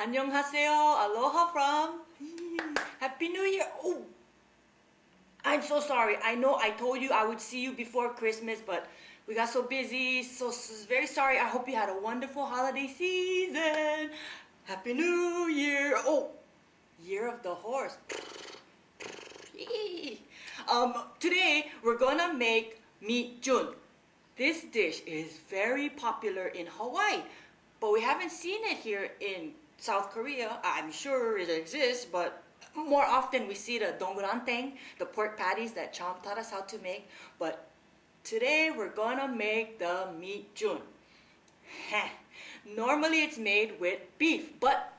안녕하세요. Aloha from. Happy New Year. Oh, I'm so sorry. I know I told you I would see you before Christmas, but we got so busy. So very sorry. I hope you had a wonderful holiday season. Happy New Year. Oh, Year of the Horse. Yay. Today we're gonna make meat jun. This dish is very popular in Hawaii, but we haven't seen it here in South Korea. I'm sure it exists, but more often we see the dongguranteng, the pork patties that Chom taught us how to make. But today we're gonna make the meat jun. Normally it's made with beef, but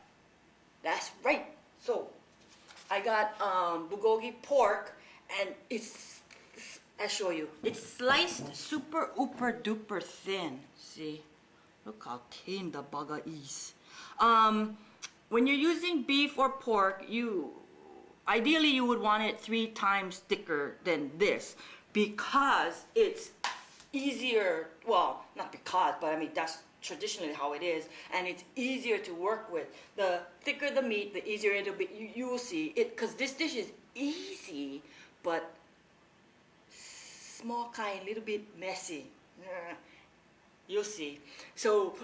that's right. So I got bulgogi pork, and I'll show you. It's sliced super ooper duper thin. See, look how thin the baga is. When you're using beef or pork, ideally you would want it 3 times thicker than this, because it's easier. Well, not because, but I mean that's traditionally how it is, and it's easier to work with. The thicker the meat, the easier it'll be. You will see it, because this dish is easy, but small kind, little bit messy. You'll see. So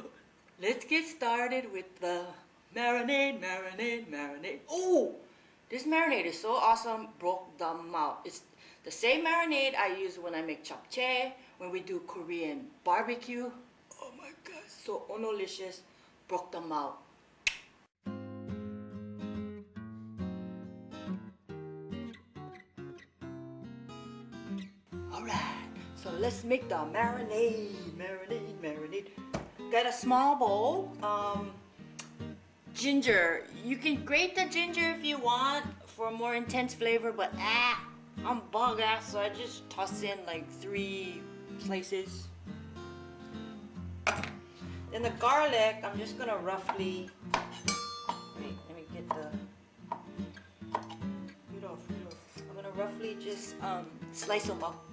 let's get started with the marinade. Oh, this marinade is so awesome. Broke them out. It's the same marinade I use when I make japchae, when we do Korean barbecue. Oh my god, so onolicious. Broke them out. Alright, so let's make the marinade. Got a small bowl. Ginger. You can grate the ginger if you want for a more intense flavor, but I'm bug ass, so I just toss in like 3 slices. Then the garlic, I'm just gonna roughly, wait, let me get the, I'm gonna roughly just slice them up.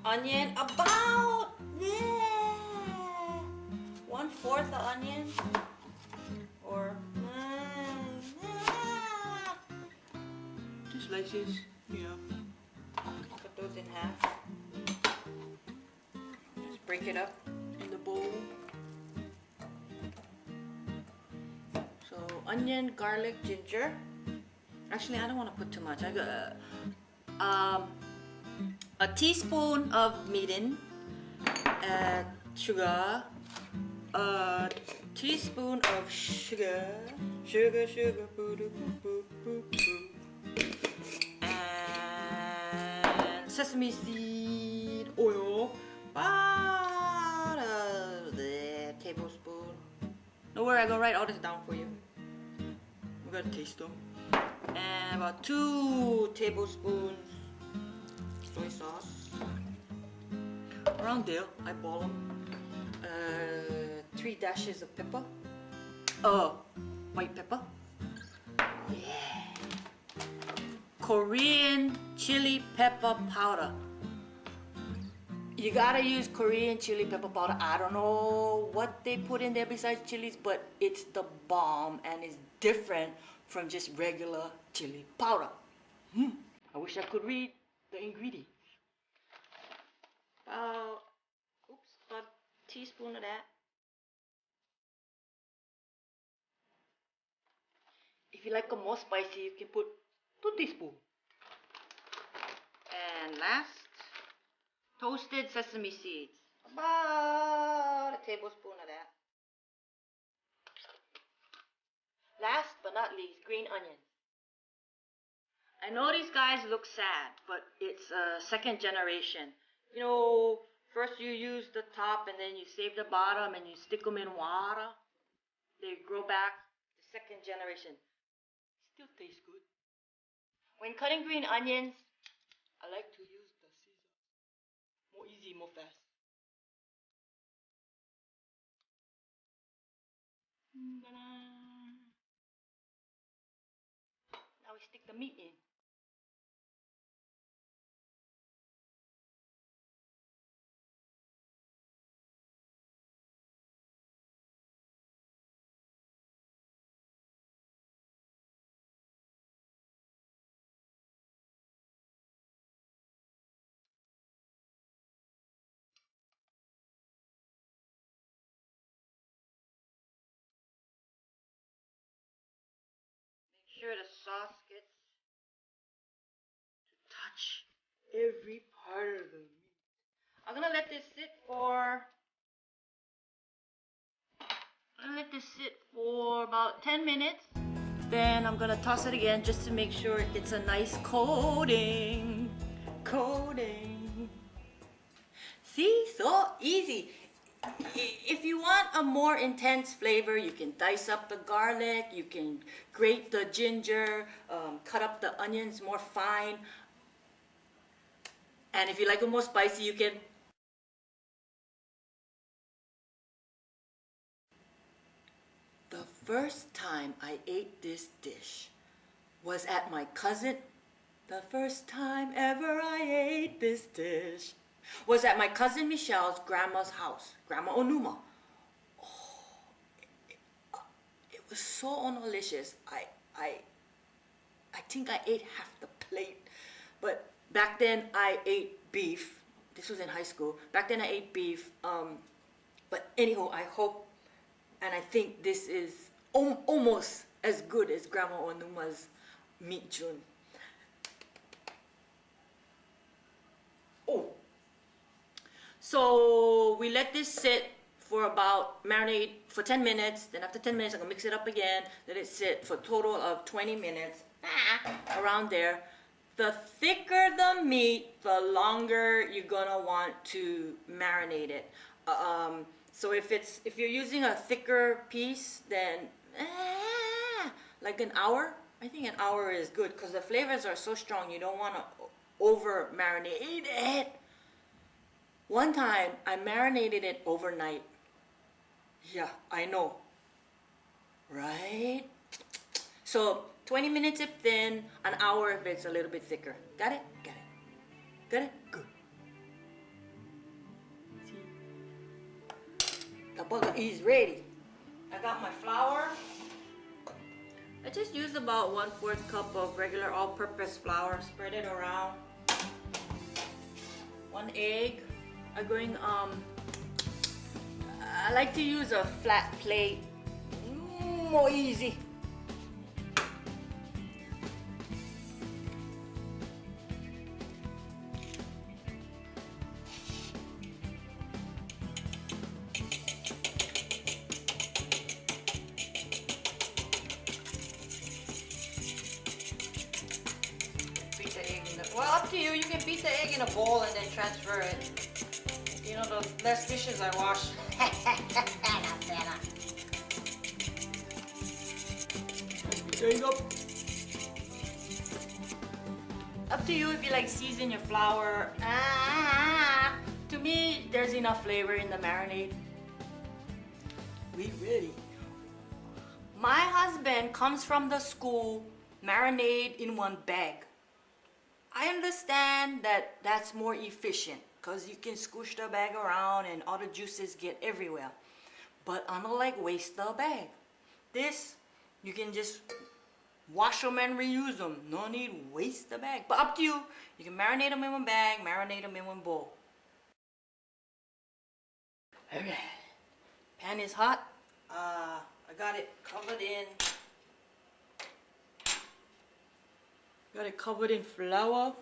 Onion, about 1/4 the onion, or 2 slices, cut those in half. Just break it up in the bowl. So onion, garlic, ginger. Actually, I don't want to put too much. I got a teaspoon of mirin, sugar, a teaspoon of sugar, and sesame seed oil, about a tablespoon. Don't worry, I'm gonna write all this down for you. We're gonna taste them. And about 2 tablespoons soy sauce. Around there, I boil them. 3 dashes of pepper. White pepper. Yeah. Korean chili pepper powder. You gotta use Korean chili pepper powder. I don't know what they put in there besides chilies, but it's the bomb, and it's different from just regular chili powder. I wish I could read the ingredients. About a teaspoon of that. If you like them more spicy, you can put 2 teaspoons. And last, toasted sesame seeds. About a tablespoon of that. Last but not least, green onions. I know these guys look sad, but it's a 2nd generation. First you use the top, and then you save the bottom, and you stick them in water. They grow back. The 2nd generation. Still tastes good. When cutting green onions, I like to use the scissors. More easy, more fast. Now we stick the meat in. Make sure the sauce gets to touch every part of the meat. I'm gonna let this sit for about 10 minutes. Then I'm gonna toss it again just to make sure it gets a nice coating. See, so easy. If you want a more intense flavor, you can dice up the garlic, you can grate the ginger, cut up the onions more fine. And if you like it more spicy, you can. The first time I ate this dish was at my cousin. The first time ever I ate this dish was at my cousin Michelle's grandma's house, Grandma Onuma. It was so delicious. I think I ate half the plate. But back then I ate beef. This was in high school. Back then I ate beef. But anyhow, I hope and I think this is almost as good as Grandma Onuma's meat jun. Oh, so we let this sit for about marinate for 10 minutes. Then after 10 minutes, I'm gonna mix it up again. Let it sit for a total of 20 minutes, around there. The thicker the meat, the longer you're gonna want to marinate it. So if you're using a thicker piece, then like an hour. I think an hour is good because the flavors are so strong. You don't want to over marinate it. One time I marinated it overnight. Yeah, I know. Right? So 20 minutes if thin, an hour if it's a little bit thicker. Got it? Got it. Got it? Good. See? The burger is ready. I got my flour. I just used about 1/4 cup of regular all-purpose flour. Spread it around. 1 egg. I'm going, I like to use a flat plate. More easy. Beat the egg in the, well, up to you. You can beat the egg in a bowl and then transfer it. You know, the less dishes I wash. Up to you if you like season your flour. To me, there's enough flavor in the marinade. We ready. My husband comes from the school marinade in one bag. I understand that that's more efficient because you can squish the bag around and all the juices get everywhere. But I don't like waste the bag. This, you can just wash them and reuse them. No need waste the bag. But up to you. You can marinate them in one bag, marinate them in one bowl. Alright. Pan is hot. I got it covered in. Got it covered in flour.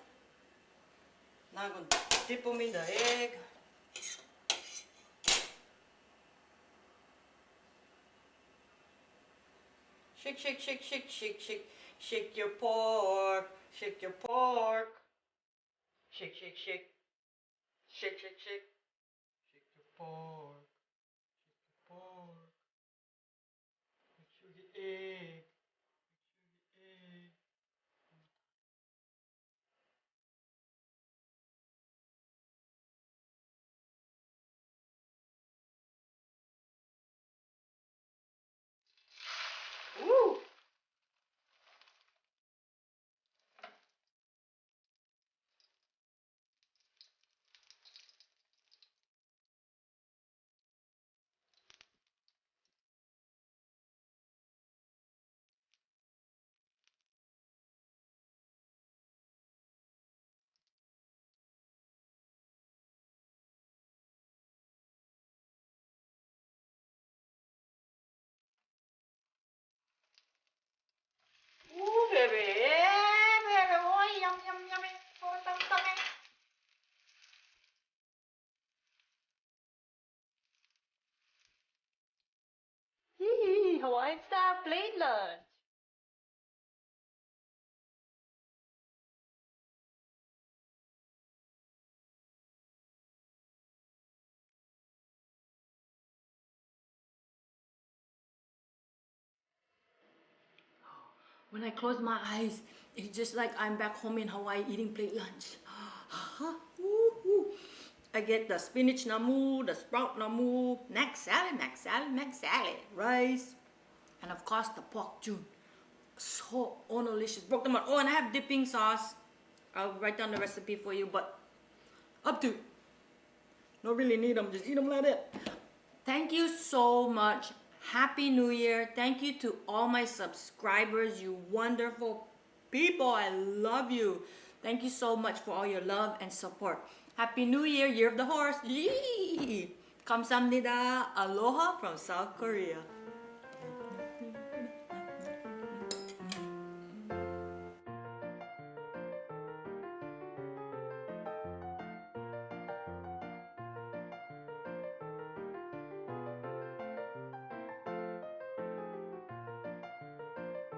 Now I'm gonna dip them in the egg. Shake, shake, shake, shake, shake, shake. Shake your pork. Shake your pork. Shake, shake, shake. Shake, shake, shake. Shake your pork. Shake your pork. Make sure the egg. Make sure the egg. Woo! Hawaiian style plate lunch. When I close my eyes, it's just like I'm back home in Hawaii eating plate lunch. I get the spinach namu, the sprout namu, mac salad, rice, and of course the pork june. So delicious. Broke them out. Oh, and I have dipping sauce. I'll write down the recipe for you, but up to. Don't really need them, just eat them like that. Thank you so much. Happy New Year. Thank you to all my subscribers, you wonderful people. I love you. Thank you so much for all your love and support. Happy New Year, Year of the Horse. Yee! Kamsahamnida. Aloha from South Korea.